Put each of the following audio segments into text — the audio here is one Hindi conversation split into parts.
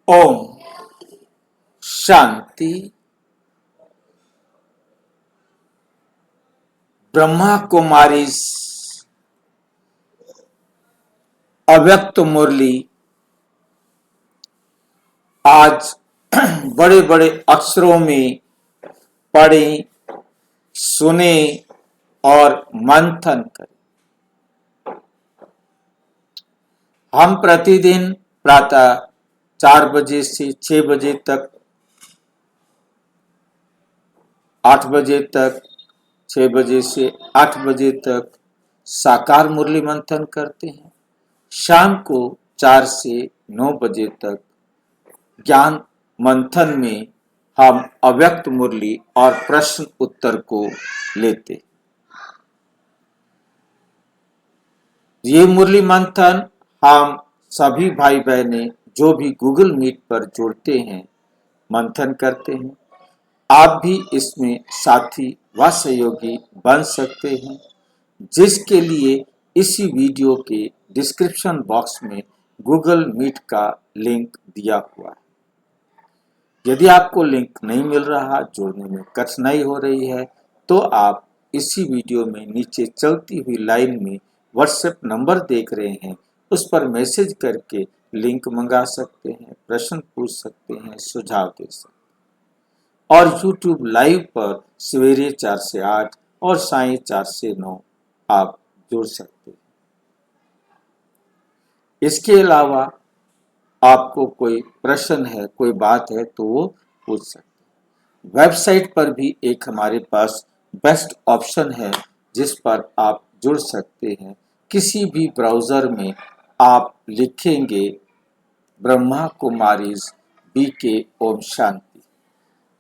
ओम शांति। ब्रह्मा कुमारी अव्यक्त मुरली आज बड़े बड़े अक्षरों में पढ़ें, सुने और मंथन करें। हम प्रतिदिन प्रातः 4 बजे से 6 बजे तक, 8 बजे तक, 6 बजे से 8 बजे तक साकार मुरली मंथन करते हैं। शाम को 4 से 9 बजे तक ज्ञान मंथन में हम अव्यक्त मुरली और प्रश्न उत्तर को लेते। ये मुरली मंथन हम सभी भाई बहनें जो भी गूगल मीट पर जुड़ते हैं, मंथन करते हैं। आप भी इसमें साथी व सहयोगी बन सकते हैं, जिसके लिए इसी वीडियो के डिस्क्रिप्शन बॉक्स में गूगल मीट का लिंक दिया हुआ है। यदि आपको लिंक नहीं मिल रहा, जोड़ने में कठिनाई हो रही है, तो आप इसी वीडियो में नीचे चलती हुई लाइन में व्हाट्सएप नंबर देख रहे हैं, उस पर मैसेज करके लिंक मंगा सकते हैं, प्रश्न पूछ सकते हैं, सुझाव दे सकते हैं। और YouTube लाइव पर सवेरे 4 से 8 और सायं 4 से 9 आप जुड़ सकते हैं। इसके अलावा आपको कोई प्रश्न है, कोई बात है, तो वो पूछ सकते हैं। वेबसाइट पर भी एक हमारे पास बेस्ट ऑप्शन है, जिस पर आप जुड़ सकते हैं। किसी भी ब्राउज़र में आप लिखेंगे ब्रह्मा कुमारीज BK ओम शांति,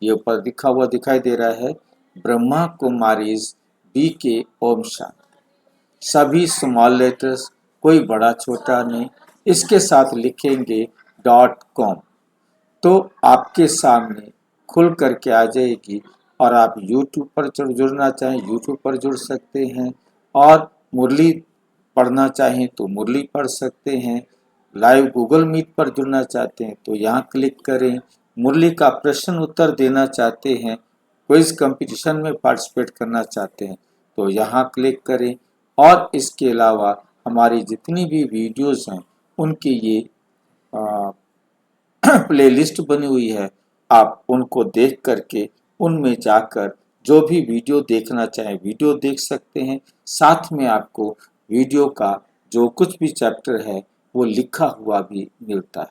ये ऊपर लिखा हुआ दिखाई दे रहा है, ब्रह्मा कुमारीज BK ओम शांति। सभी स्मॉल लेटर्स, कोई बड़ा छोटा नहीं। इसके साथ लिखेंगे .com, तो आपके सामने खुल करके आ जाएगी। और आप YouTube पर जुड़ना चाहें, YouTube पर जुड़ सकते हैं। और मुरली पढ़ना चाहें तो मुरली पढ़ सकते हैं। लाइव गूगल मीट पर जुड़ना चाहते हैं तो यहाँ क्लिक करें। मुरली का प्रश्न उत्तर देना चाहते हैं, क्विज कंपटीशन में पार्टिसिपेट करना चाहते हैं तो यहाँ क्लिक करें। और इसके अलावा हमारी जितनी भी वीडियोस हैं, उनकी ये प्लेलिस्ट बनी हुई है, आप उनको देख करके उनमें जाकर जो भी वीडियो देखना चाहें वीडियो देख सकते हैं। साथ में आपको वीडियो का जो कुछ भी चैप्टर है वो लिखा हुआ भी मिलता है,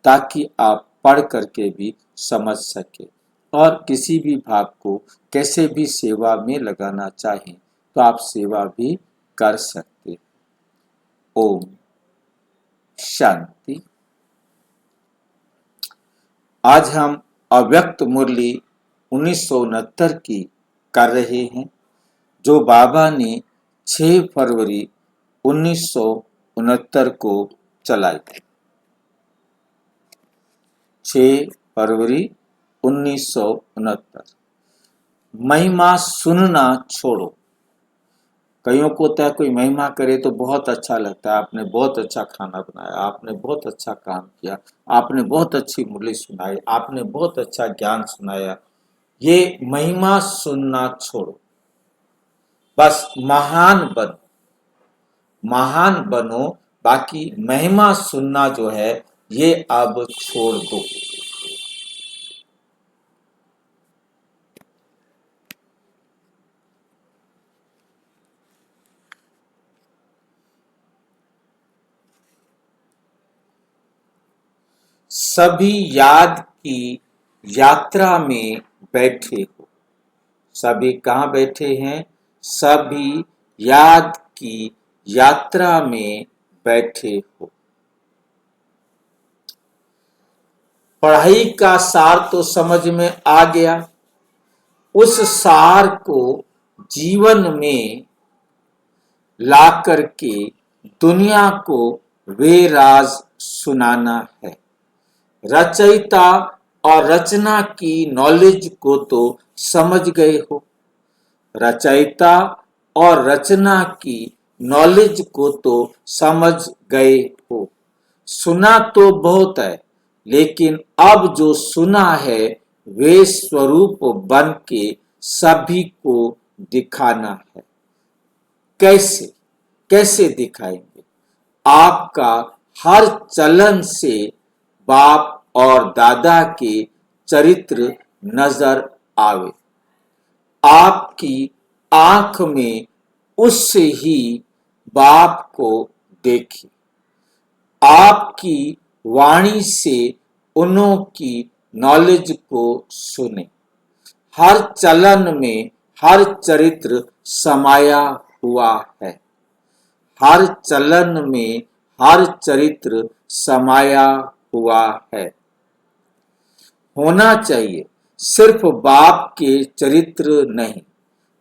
ताकि आप पढ़ करके भी समझ सके और किसी भी भाग को कैसे भी सेवा में लगाना चाहें तो आप सेवा भी कर सकते। ओम शांति। आज हम अव्यक्त मुरली 1969 की कर रहे हैं, जो बाबा ने 6 फरवरी 1969 को चलाई। 6 फरवरी 1969। महिमा सुनना छोड़ो। कईयों को होता है कोई महिमा करे तो बहुत अच्छा लगता है, आपने बहुत अच्छा खाना बनाया, आपने बहुत अच्छा काम किया, आपने बहुत अच्छी मुरली सुनाई, आपने बहुत अच्छा ज्ञान सुनाया। ये महिमा सुनना छोड़ो, बस महान बनो। बाकी महिमा सुनना जो है ये अब छोड़ दो। सभी याद की यात्रा में बैठे हो। सभी कहाँ बैठे हैं? सभी याद की यात्रा में बैठे हो। पढ़ाई का सार तो समझ में आ गया। उस सार को जीवन में ला करके दुनिया को वे राज सुनाना है। रचयिता और रचना की नॉलेज को तो समझ गए हो। रचयिता और रचना की नॉलेज को तो समझ गए हो। सुना तो बहुत है, लेकिन अब जो सुना है वे स्वरूप बन के सभी को दिखाना है। कैसे कैसे दिखाएंगे? आपका हर चलन से बाप और दादा के चरित्र नजर आवे, आपकी आंख में उससे ही बाप को देखे, आपकी वाणी से उन्हों की नॉलेज को सुने। हर चलन में हर चरित्र समाया हुआ है, हर चलन में हर चरित्र समाया हुआ है। होना चाहिए सिर्फ बाप के चरित्र नहीं,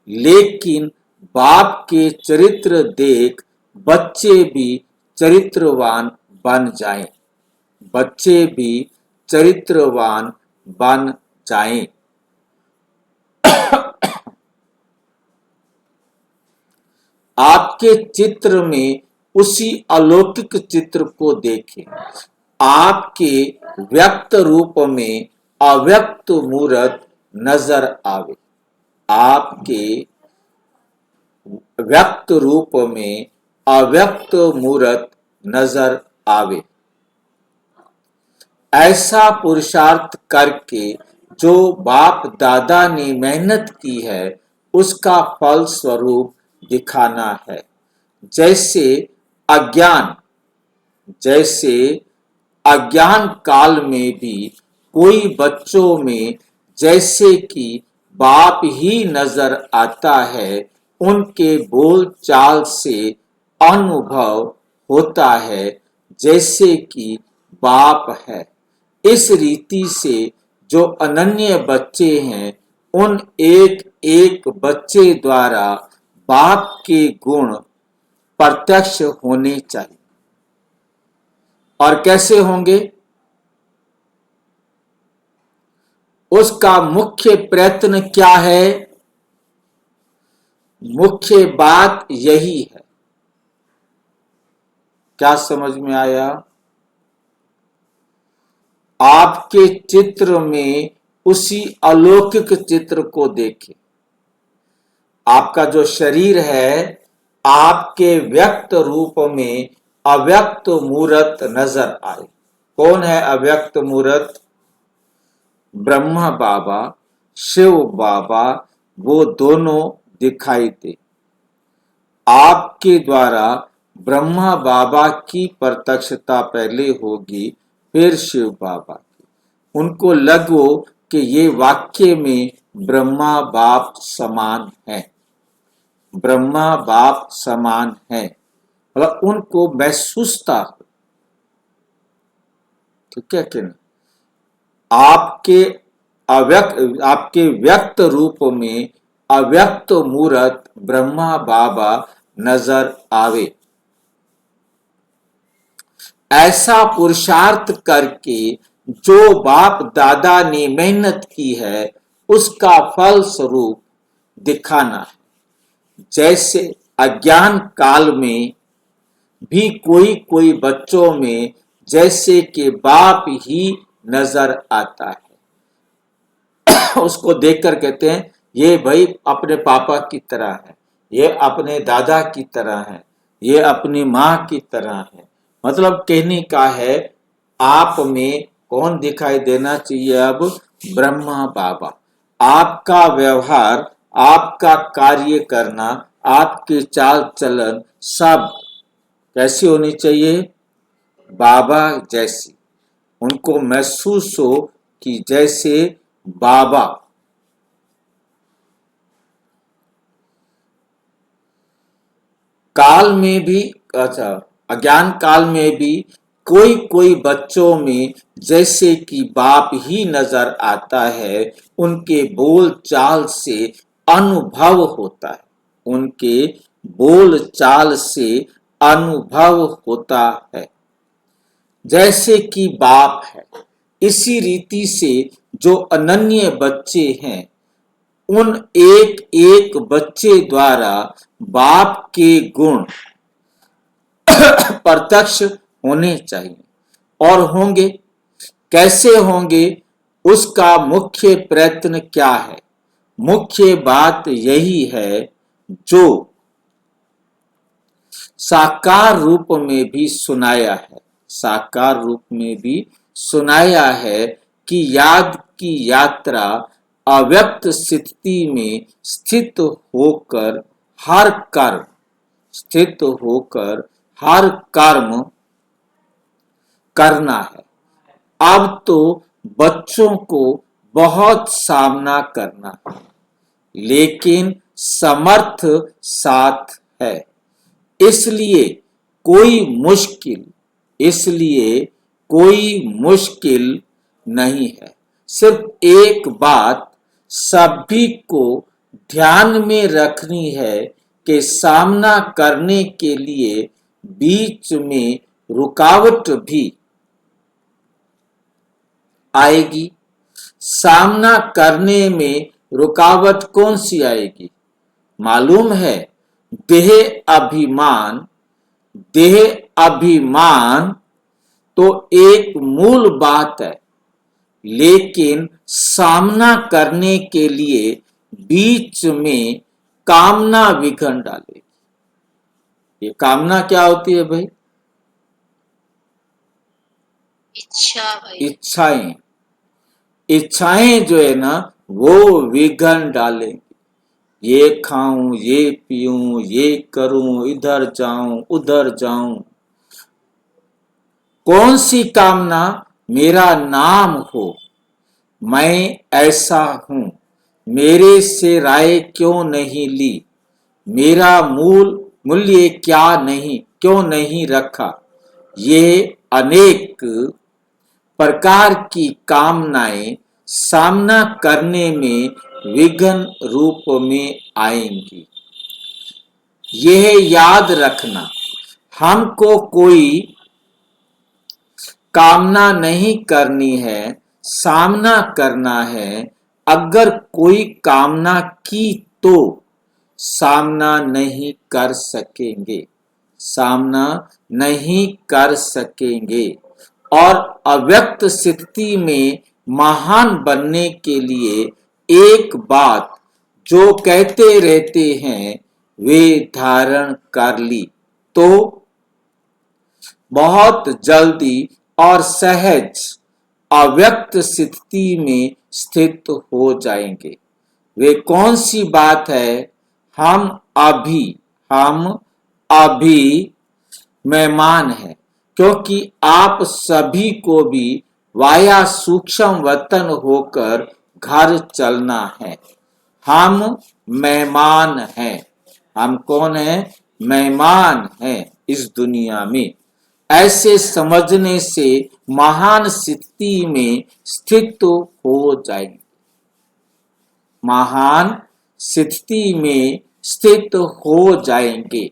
लेकिन बाप के चरित्र देख बच्चे भी चरित्रवान बन जाएं, बच्चे भी चरित्रवान बन जाएं। आपके चित्र में उसी अलौकिक चित्र को देखें। आपके व्यक्त रूप में अव्यक्त मूर्त नजर आवे, आपके व्यक्त रूप में अव्यक्त मूर्त नजर आवे। ऐसा पुरुषार्थ करके जो बाप दादा ने मेहनत की है उसका फल स्वरूप दिखाना है। जैसे अज्ञान काल में भी कोई बच्चों में जैसे कि बाप ही नजर आता है, उनके बोल चाल से अनुभव होता है जैसे कि बाप है। इस रीति से जो अनन्य बच्चे हैं उन एक एक बच्चे द्वारा बाप के गुण प्रत्यक्ष होने चाहिए। और कैसे होंगे? उसका मुख्य प्रयत्न क्या है? मुख्य बात यही है। क्या समझ में आया? आपके चित्र में उसी अलौकिक चित्र को देखें। आपका जो शरीर है आपके व्यक्त रूप में अव्यक्त मूर्त नजर आए। कौन है अव्यक्त मूर्त? ब्रह्मा बाबा, शिव बाबा, वो दोनों दिखाई दे। आपके द्वारा ब्रह्मा बाबा की प्रत्यक्षता पहले होगी, फिर शिव बाबा की। उनको लगो कि ये वाक्य में ब्रह्मा बाप समान है, ब्रह्मा बाप समान है, मतलब उनको महसूसता हो। ठीक है कि नहीं? आपके व्यक्त रूप में अव्यक्त मूर्त ब्रह्मा बाबा नजर आवे। ऐसा पुरुषार्थ करके जो बाप दादा ने मेहनत की है उसका फल स्वरूप दिखाना है। जैसे अज्ञान काल में भी कोई कोई बच्चों में जैसे कि बाप ही नजर आता है। उसको देखकर कहते हैं ये भाई अपने पापा की तरह है, ये अपने दादा की तरह है, ये अपनी माँ की तरह है। मतलब कहने का है आप में कौन दिखाई देना चाहिए? अब ब्रह्मा बाबा। आपका व्यवहार, आपका कार्य करना, आपके चाल चलन सब कैसी होनी चाहिए? बाबा जैसी। उनको महसूस हो कि जैसे बाबा। काल में भी, अच्छा, अज्ञान काल में भी कोई कोई बच्चों में जैसे कि बाप ही नजर आता है। उनके बोल चाल से अनुभव होता है, उनके बोल चाल से अनुभव होता है जैसे कि बाप है। इसी रीति से जो अनन्य बच्चे हैं उन एक एक बच्चे द्वारा बाप के गुण प्रत्यक्ष होने चाहिए और होंगे। कैसे होंगे, उसका मुख्य प्रयत्न क्या है? मुख्य बात यही है जो साकार रूप में भी सुनाया है, साकार रूप में भी सुनाया है कि याद की यात्रा अव्यक्त स्थिति में स्थित होकर हर कर्म स्थित होकर हर कर्म करना है। अब तो बच्चों को बहुत सामना करना है, लेकिन समर्थ साथ है। इसलिए कोई मुश्किल इसलिए कोई मुश्किल नहीं है। सिर्फ एक बात सभी को ध्यान में रखनी है कि सामना करने के लिए बीच में रुकावट भी आएगी। सामना करने में रुकावट कौन सी आएगी? मालूम है, देह अभिमान। देह अभिमान तो एक मूल बात है, लेकिन सामना करने के लिए बीच में कामना विघन डालेगी। ये कामना क्या होती है भाई? इच्छा भाई। इच्छाएं। इच्छाएं जो है ना, वो विघन डालेंगी। ये खाऊं, ये पीऊं, ये करूं, इधर जाऊं, उधर जाऊं। कौन सी कामना? मेरा नाम हो, मैं ऐसा हूं, मेरे से राय क्यों नहीं ली, मेरा मूल्य क्यों नहीं रखा। ये अनेक प्रकार की कामनाएं सामना करने में विघन रूप में आएंगी। यह याद रखना, हमको कोई कामना नहीं करनी है, सामना करना है। अगर कोई कामना की तो सामना नहीं कर सकेंगे, सामना नहीं कर सकेंगे। और अव्यक्त स्थिति में महान बनने के लिए एक बात जो कहते रहते हैं वे धारण कर ली तो बहुत जल्दी और सहज अव्यक्त स्थिति में स्थित हो जाएंगे। वे कौन सी बात है? हम अभी मेहमान हैं, क्योंकि आप सभी को भी वाया सूक्ष्म वतन होकर घर चलना है। हम मेहमान हैं। हम कौन हैं? मेहमान हैं इस दुनिया में। ऐसे समझने से महान स्थिति में स्थित हो जाएंगे। महान स्थिति में स्थित हो जाएंगे।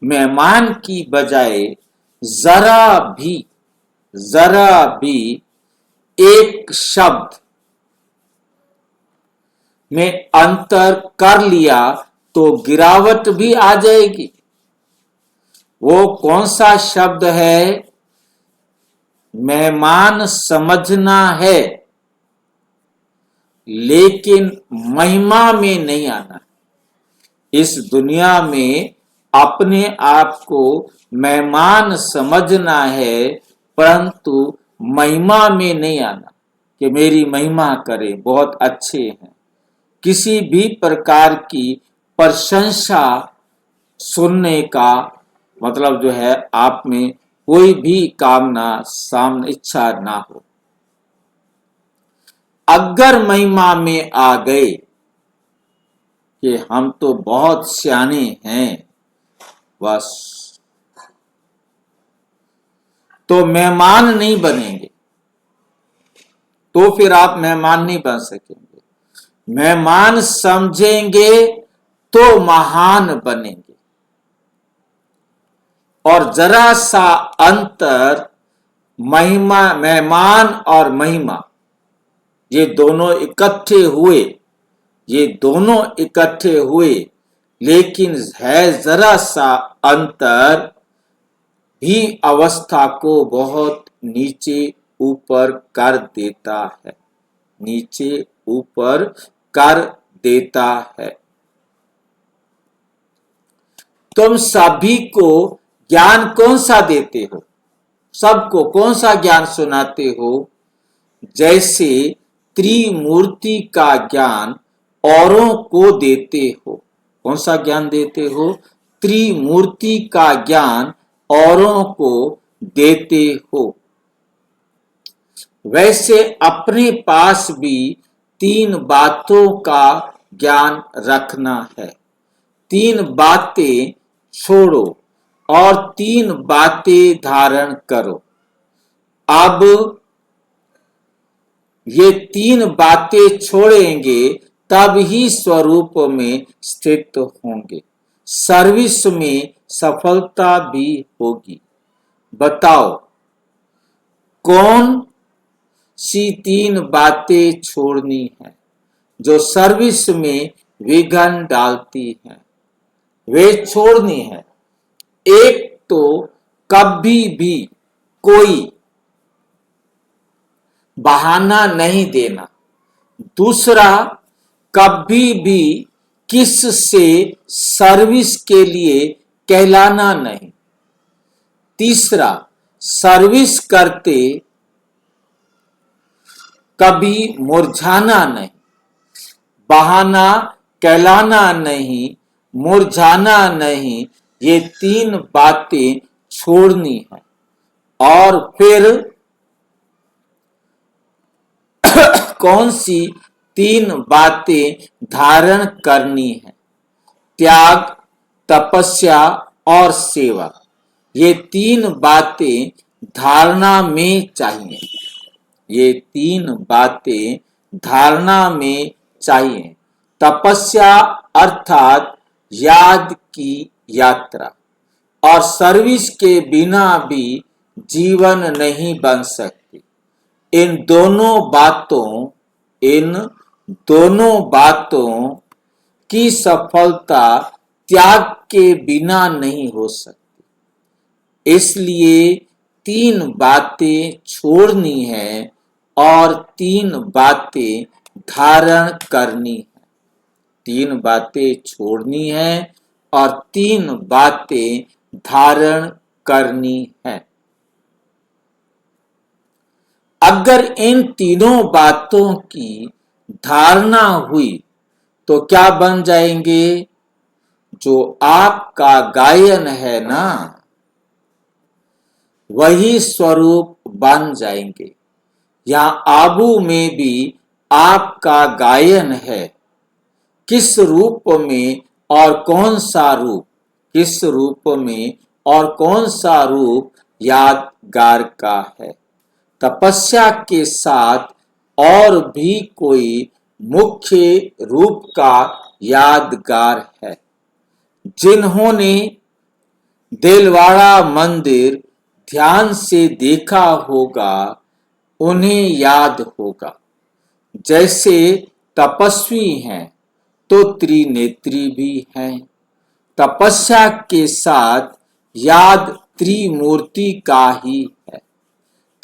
मेहमान की बजाय जरा भी एक शब्द में अंतर कर लिया तो गिरावट भी आ जाएगी। वो कौन सा शब्द है? मेहमान समझना है, लेकिन महिमा में नहीं आना। इस दुनिया में अपने आप को मेहमान समझना है, परंतु महिमा में नहीं आना कि मेरी महिमा करे, बहुत अच्छे हैं। किसी भी प्रकार की प्रशंसा सुनने का मतलब जो है, आप में कोई भी कामना सामने इच्छा ना हो। अगर महिमा में आ गए कि हम तो बहुत सियाने हैं, बस तो मेहमान नहीं बनेंगे। तो फिर आप मेहमान नहीं बन सकेंगे। मेहमान समझेंगे तो महान बनेंगे। और जरा सा अंतर मेहमान और महिमा, ये दोनों इकट्ठे हुए, लेकिन है जरा सा अंतर भी अवस्था को बहुत नीचे ऊपर कर देता है, नीचे ऊपर कर देता है। तुम सभी को ज्ञान कौन सा देते हो? सबको कौन सा ज्ञान सुनाते हो? जैसे त्रिमूर्ति का ज्ञान औरों को देते हो। कौन सा ज्ञान देते हो? त्रिमूर्ति का ज्ञान औरों को देते हो। वैसे अपने पास भी 3 बातों का ज्ञान रखना है। 3 बातें छोड़ो और 3 बातें धारण करो। अब ये 3 बातें छोड़ेंगे तब ही स्वरूप में स्थित होंगे, सर्विस में सफलता भी होगी। बताओ कौन सी 3 बातें छोड़नी है जो सर्विस में विघ्न डालती हैं? वे छोड़नी है। एक तो कभी भी कोई बहाना नहीं देना। दूसरा, कभी भी किस से सर्विस के लिए कहलाना नहीं। तीसरा, सर्विस करते कभी मुरझाना नहीं। बहाना, कहलाना नहीं, मुरझाना नहीं, ये 3 बातें छोड़नी है। और फिर कौन सी 3 बातें धारण करनी है? त्याग, तपस्या और सेवा। ये 3 बातें धारणा में चाहिए। ये 3 बातें धारणा में चाहिए। तपस्या अर्थात याद की यात्रा। और सर्विस के बिना भी जीवन नहीं बन सकती। इन दोनों बातों की सफलता त्याग के बिना नहीं हो सकती। इसलिए 3 बातें छोड़नी है और 3 बातें धारण करनी है। 3 बातें छोड़नी है और 3 बातें धारण करनी है। अगर इन तीनों बातों की धारणा हुई तो क्या बन जाएंगे? जो आपका गायन है ना, वही स्वरूप बन जाएंगे। यहाँ आबू में भी आपका गायन है। किस रूप में और कौन सा रूप? किस रूप में और कौन सा रूप यादगार का है? तपस्या के साथ और भी कोई मुख्य रूप का यादगार है? जिन्होंने देलवाड़ा मंदिर ध्यान से देखा होगा उन्हें याद होगा। जैसे तपस्वी हैं तो त्रिनेत्री भी हैं। तपस्या के साथ याद त्रिमूर्ति का ही है।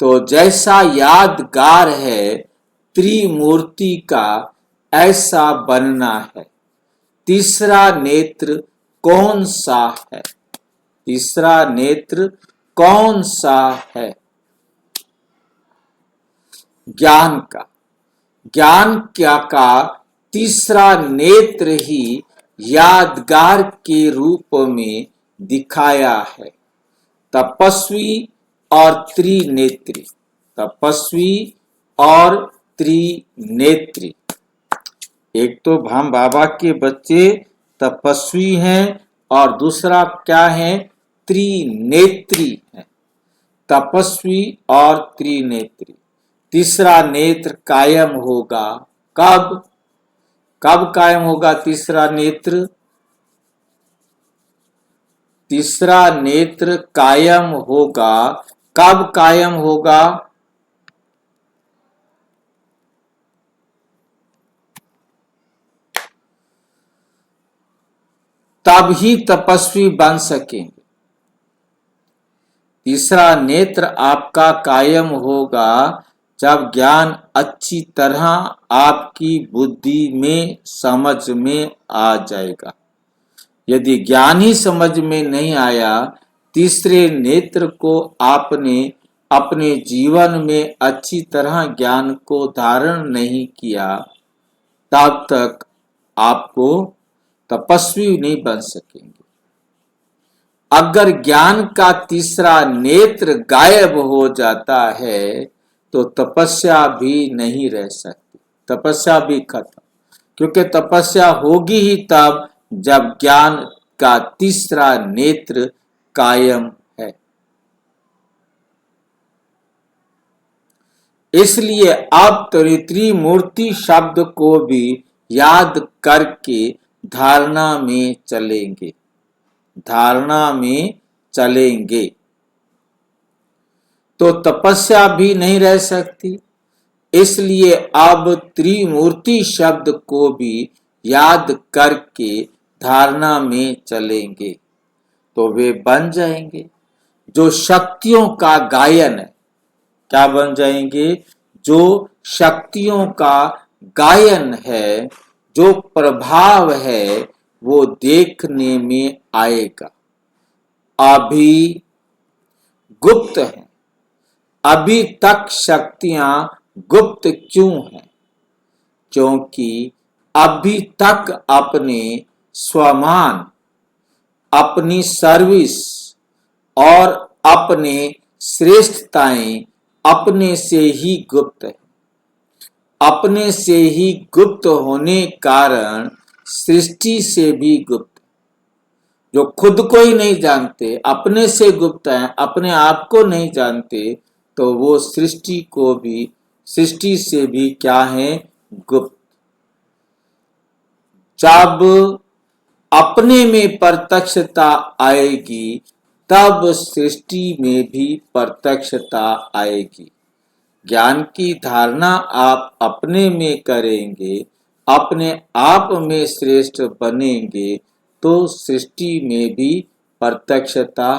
तो जैसा यादगार है त्रिमूर्ति का, ऐसा बनना है। तीसरा नेत्र कौन सा है? तीसरा नेत्र कौन सा है? ज्ञान का। ज्ञान का तीसरा नेत्र ही यादगार के रूप में दिखाया है। तपस्वी और त्रिनेत्री। तपस्वी और त्रिनेत्री। एक तो हम बाबा के बच्चे तपस्वी हैं और दूसरा क्या है? त्रिनेत्री है। तपस्वी और त्रिनेत्री। तीसरा नेत्र कायम होगा कब? कब कायम होगा तीसरा नेत्र? तीसरा नेत्र कायम होगा कब? कायम होगा तब ही तपस्वी बन सकेंगे। तीसरा नेत्र आपका कायम होगा जब ज्ञान अच्छी तरह आपकी बुद्धि में समझ में आ जाएगा। यदि ज्ञान ही समझ में नहीं आया, तीसरे नेत्र को आपने अपने जीवन में अच्छी तरह ज्ञान को धारण नहीं किया, तब तक आपको तपस्वी नहीं बन सकेंगे। अगर ज्ञान का तीसरा नेत्र गायब हो जाता है तो तपस्या भी नहीं रह सकती, तपस्या भी खत्म, क्योंकि तपस्या होगी ही तब जब ज्ञान का तीसरा नेत्र कायम है। इसलिए अब त्रिमूर्ति शब्द को भी याद करके धारणा में चलेंगे, धारणा में चलेंगे तो तपस्या भी नहीं रह सकती। इसलिए अब त्रिमूर्ति शब्द को भी याद करके धारणा में चलेंगे तो वे बन जाएंगे जो शक्तियों का गायन है। क्या बन जाएंगे? जो शक्तियों का गायन है, जो प्रभाव है वो देखने में आएगा। अभी गुप्त है, अभी तक शक्तियां गुप्त क्यों हैं? क्योंकि अभी तक अपने स्वमान, अपनी सर्विस और अपने श्रेष्ठताएं अपने से ही गुप्त है। अपने से ही गुप्त होने कारण सृष्टि से भी गुप्त। जो खुद को ही नहीं जानते, अपने से गुप्त हैं, अपने आप को नहीं जानते, तो वो सृष्टि को भी, सृष्टि से भी क्या है? गुप्त। जब अपने में प्रत्यक्षता आएगी तब सृष्टि में भी प्रत्यक्षता आएगी। ज्ञान की धारणा आप अपने में करेंगे, अपने आप में श्रेष्ठ बनेंगे तो सृष्टि में भी प्रत्यक्षता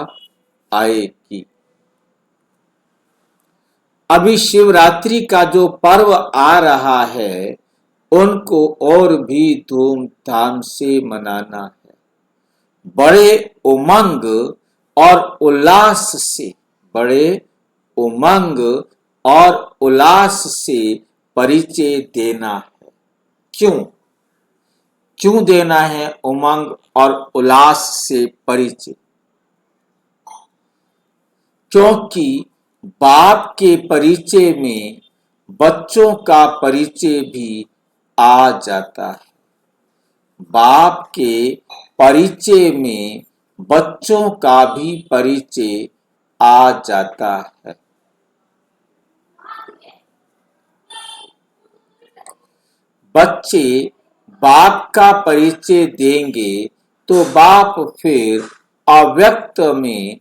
आएगी। अभी शिवरात्रि का जो पर्व आ रहा है उनको और भी धूमधाम से मनाना है, बड़े उमंग और उल्लास से, बड़े उमंग और उल्लास से परिचय देना है। क्यों? क्यों देना है उमंग और उल्लास से परिचय? क्योंकि बाप के परिचय में बच्चों का परिचय भी आ जाता है। बाप के परिचय में बच्चों का भी परिचय आ जाता है। बच्चे बाप का परिचय देंगे तो बाप फिर अव्यक्त में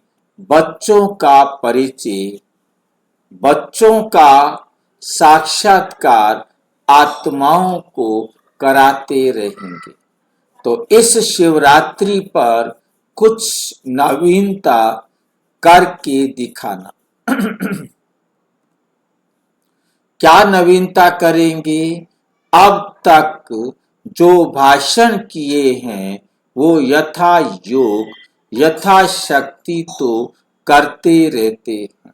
बच्चों का परिचय, बच्चों का साक्षात्कार आत्माओं को कराते रहेंगे। तो इस शिवरात्रि पर कुछ नवीनता करके दिखाना। क्या नवीनता करेंगे? अब तक जो भाषण किए हैं वो यथा योग, यथा शक्ति तो करते रहते हैं,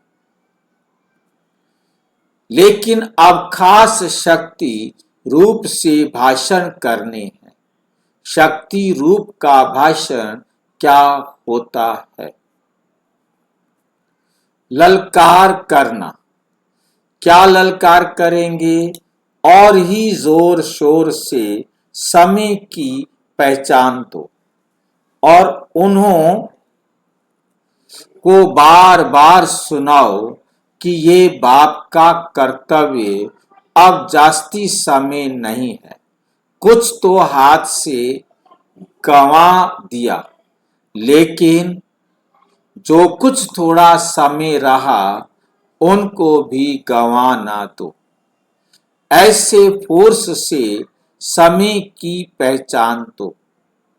लेकिन अब खास शक्ति रूप से भाषण करने हैं। शक्ति रूप का भाषण क्या होता है? ललकार करना। क्या ललकार करेंगे? और ही जोर शोर से समय की पहचान दो और उन्हों को बार बार सुनाओ कि ये बाप का कर्तव्य, अब जास्ती समय नहीं है, कुछ तो हाथ से गंवा दिया, लेकिन जो कुछ थोड़ा समय रहा उनको भी गंवा ना दो। ऐसे फोर्स से समय की पहचान दो,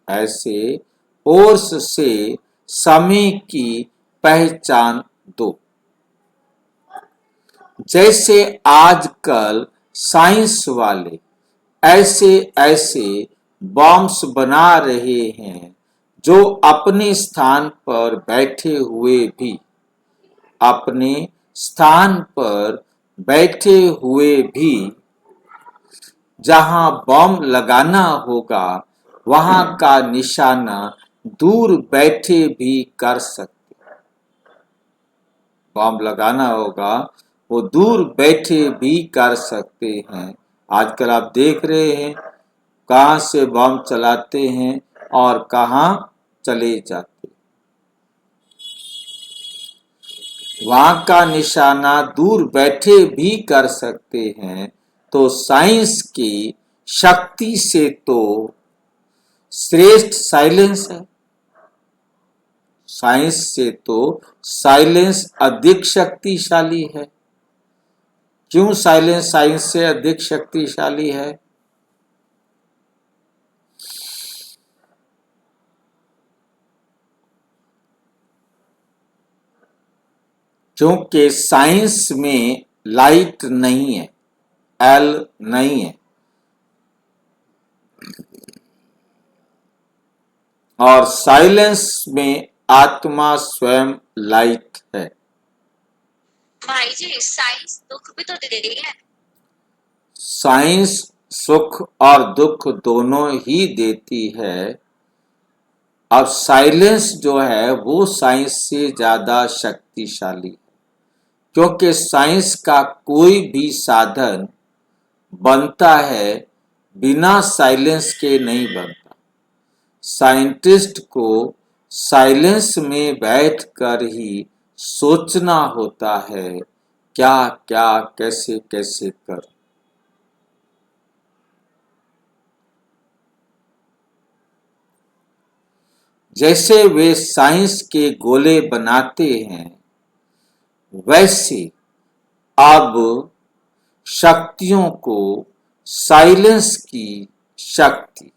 ऐसे फोर्स से समय की पहचान जैसे आजकल साइंस वाले ऐसे ऐसे बॉम्ब्स बना रहे हैं जो अपने स्थान पर बैठे हुए भी अपने स्थान पर बैठे हुए भी जहां बॉम्ब लगाना होगा वहां का निशाना दूर बैठे भी कर सकते। बॉम्ब लगाना होगा वो दूर बैठे भी कर सकते हैं। आजकल आप देख रहे हैं कहां से बॉम्ब चलाते हैं और कहां चले जाते। वहां का निशाना दूर बैठे भी कर सकते हैं। तो साइंस की शक्ति से तो श्रेष्ठ साइलेंस है। साइंस से तो साइलेंस अधिक शक्तिशाली है। क्यों साइलेंस साइंस से अधिक शक्तिशाली है? क्योंकि साइंस में लाइट नहीं है, एल नहीं है, और साइलेंस में आत्मा स्वयं लाइट है। भाई जी साइंस दुख भी तो दे रही है। साइंस सुख और दुख दोनों ही देती है। अब साइलेंस जो है वो साइंस से ज्यादा शक्तिशाली है, क्योंकि साइंस का कोई भी साधन बनता है बिना साइलेंस के नहीं बनता। साइंटिस्ट को साइलेंस में बैठकर ही सोचना होता है क्या क्या कैसे कैसे कर। जैसे वे साइंस के गोले बनाते हैं वैसे अब शक्तियों को साइलेंस की शक्ति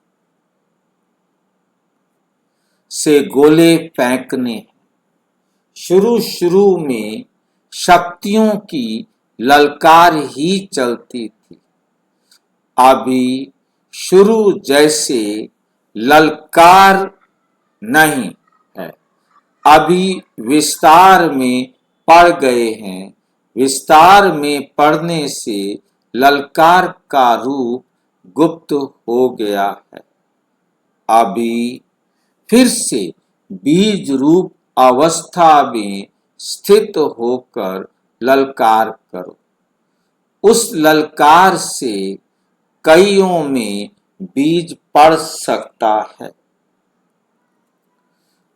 से गोले फेंकने। शुरू शुरू में शक्तियों की ललकार ही चलती थी। अभी शुरू जैसे ललकार नहीं है, अभी विस्तार में पड़ गए हैं। विस्तार में पड़ने से ललकार का रूप गुप्त हो गया है। अभी फिर से बीज रूप अवस्था में स्थित होकर ललकार करो। उस ललकार से कईयों में बीज पड़ सकता है,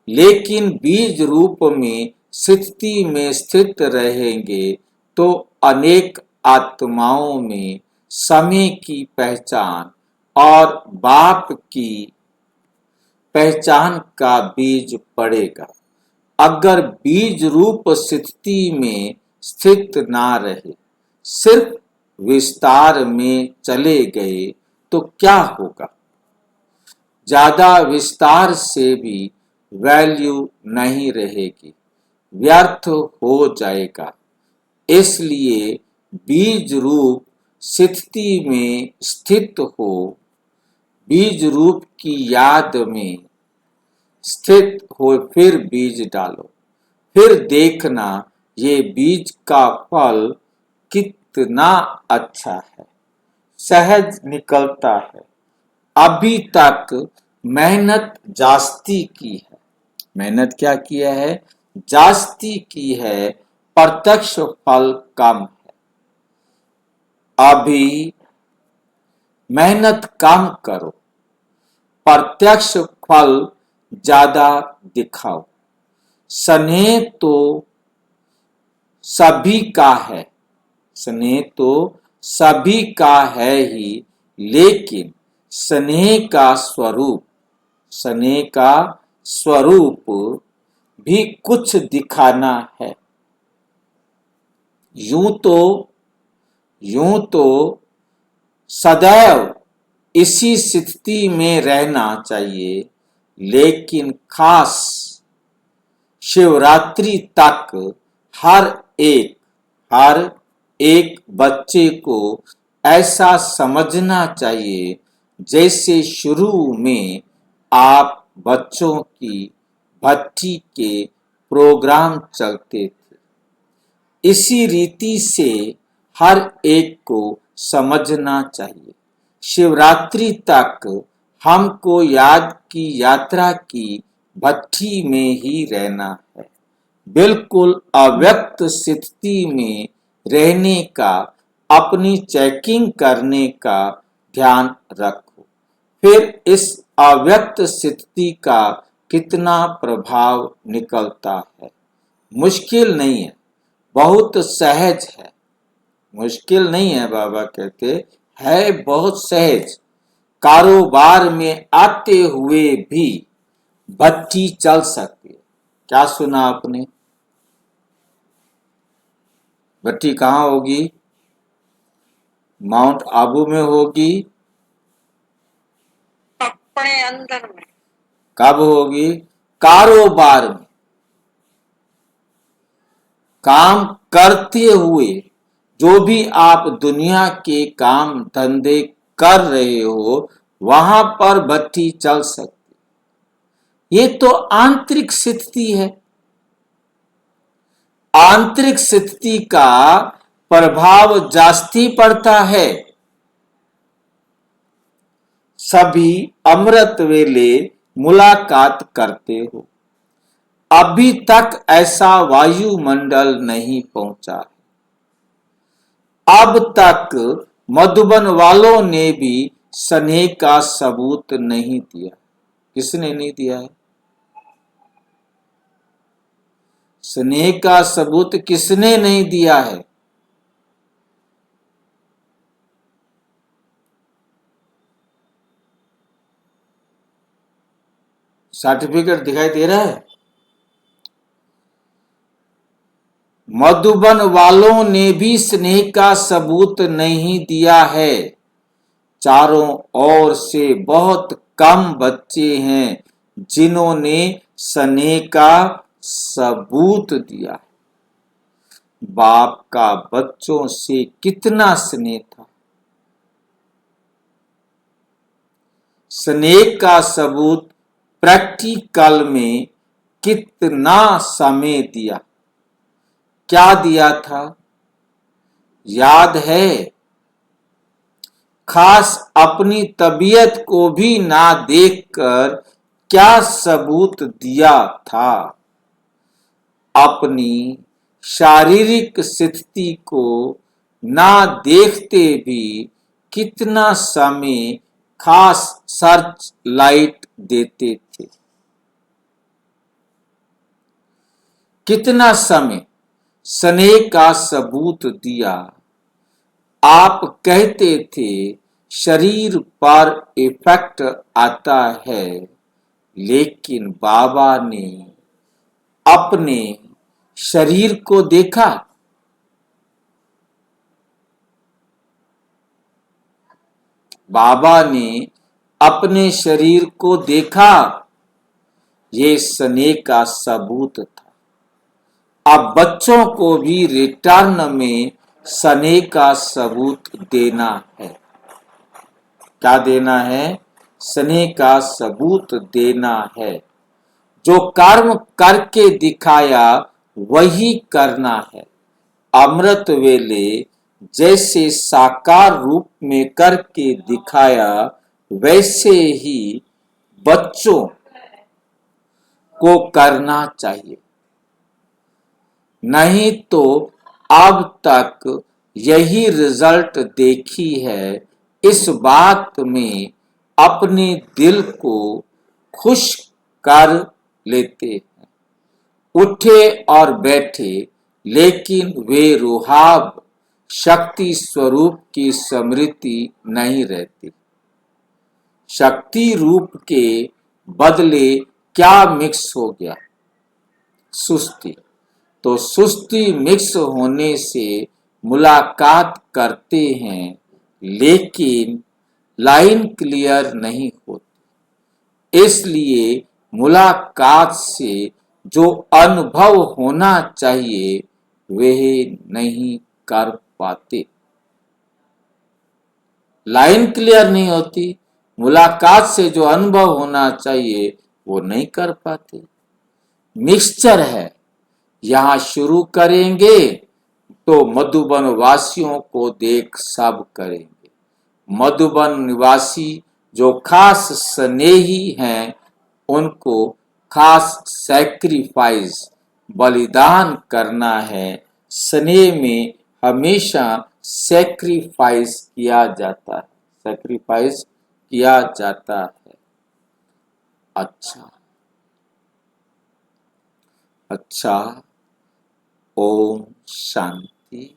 लेकिन बीज रूप में स्थिति में स्थित रहेंगे तो अनेक आत्माओं में समय की पहचान और बाप की पहचान का बीज पड़ेगा। अगर बीज रूप स्थिति में स्थित ना रहे, सिर्फ विस्तार में चले गए तो क्या होगा? ज्यादा विस्तार से भी वैल्यू नहीं रहेगी, व्यर्थ हो जाएगा। इसलिए बीज रूप स्थिति में स्थित हो, बीज रूप की याद में स्थित हो, फिर बीज डालो। फिर देखना ये बीज का फल कितना अच्छा है, सहज निकलता है। अभी तक मेहनत जास्ती की है। मेहनत क्या किया है? जास्ती की है, प्रत्यक्ष फल कम है। अभी मेहनत कम करो, प्रत्यक्ष फल ज्यादा दिखाओ। स्नेह तो सभी का है, स्नेह तो सभी का है ही, लेकिन स्नेह का स्वरूप भी कुछ दिखाना है। यूं तो सदैव इसी स्थिति में रहना चाहिए, लेकिन खास शिवरात्रि तक हर एक बच्चे को ऐसा समझना चाहिए जैसे शुरू में आप बच्चों की भट्ठी के प्रोग्राम चलते थे। इसी रीति से हर एक को समझना चाहिए। शिवरात्रि तक हमको याद की यात्रा की भट्ठी में ही रहना है। बिल्कुल अव्यक्त स्थिति में रहने का, अपनी चेकिंग करने का ध्यान रखो। फिर इस अव्यक्त स्थिति का कितना प्रभाव निकलता है। मुश्किल नहीं है, बहुत सहज है। मुश्किल नहीं है, बाबा कहते है बहुत सहज। कारोबार में आते हुए भी भट्ठी चल सकती है। क्या सुना आपने? भट्ठी कहाँ होगी? माउंट आबू में होगी। अपने अंदर में। कब होगी? कारोबार में। काम करते हुए जो भी आप दुनिया के काम धंधे कर रहे हो, वहां पर भट्ठी चल सकती। ये तो आंतरिक स्थिति है। आंतरिक स्थिति का प्रभाव जास्ती पड़ता है। सभी अमृत वेले मुलाकात करते हो। अभी तक ऐसा वायुमंडल नहीं पहुंचा। अब तक मधुबन वालों ने भी स्नेह का सबूत नहीं दिया। किसने नहीं दिया है? स्नेह का सबूत किसने नहीं दिया है? सर्टिफिकेट दिखाई दे रहा है? मधुबन वालों ने भी स्नेह का सबूत नहीं दिया है। चारों ओर से बहुत कम बच्चे हैं जिन्होंने स्नेह का सबूत दिया। बाप का बच्चों से कितना स्नेह था। स्नेह का सबूत प्रैक्टिकल में कितना समय दिया। क्या दिया था? याद है? खास अपनी तबीयत को भी ना देखकर क्या सबूत दिया था। अपनी शारीरिक स्थिति को ना देखते भी कितना समय खास सर्च लाइट देते थे। कितना समय स्नेह का सबूत दिया। आप कहते थे शरीर पर इफेक्ट आता है, लेकिन बाबा ने अपने शरीर को देखा। बाबा ने अपने शरीर को देखा। ये स्नेह का सबूत था। अब बच्चों को भी रिटर्न में स्नेह का सबूत देना है। क्या देना है? स्नेह का सबूत देना है। जो कर्म करके दिखाया वही करना है। अमृत वेले जैसे साकार रूप में करके दिखाया, वैसे ही बच्चों को करना चाहिए। नहीं तो अब तक यही रिजल्ट देखी है। इस बात में अपने दिल को खुश कर लेते हैं। उठे और बैठे, लेकिन वे रुहाब शक्ति स्वरूप की स्मृति नहीं रहती। शक्ति रूप के बदले क्या मिक्स हो गया? सुस्ती। तो सुस्ती मिक्स होने से मुलाकात करते हैं, लेकिन लाइन क्लियर नहीं होती। इसलिए मुलाकात से जो अनुभव होना चाहिए वह नहीं कर पाते। लाइन क्लियर नहीं होती, मुलाकात से जो अनुभव होना चाहिए वो नहीं कर पाते। मिक्सचर है, यहां शुरू करेंगे तो मधुबन वासियों को देख सब करेंगे। मधुबन निवासी जो खास स्नेही हैं, उनको खास सैक्रिफाइस बलिदान करना है। स्नेह में हमेशा सैक्रिफाइस किया जाता है, सैक्रिफाइस किया जाता है। अच्छा अच्छा, ओम शांति।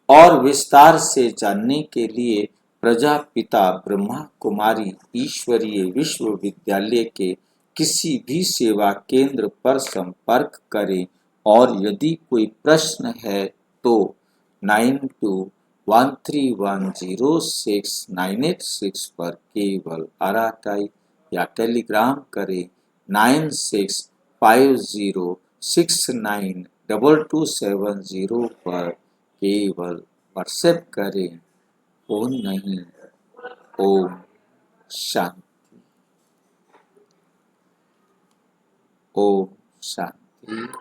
और विस्तार से जानने के लिए प्रजापिता ब्रह्मा कुमारी ईश्वरीय विश्वविद्यालय के किसी भी सेवा केंद्र पर संपर्क करें, और यदि कोई प्रश्न है तो 9213106986 पर केवल आरआरआई या टेलीग्राम करें। 9650692270 पर केवल व्हाट्सएप करें। फोन नहीं। ओम शांति। ओम शांति।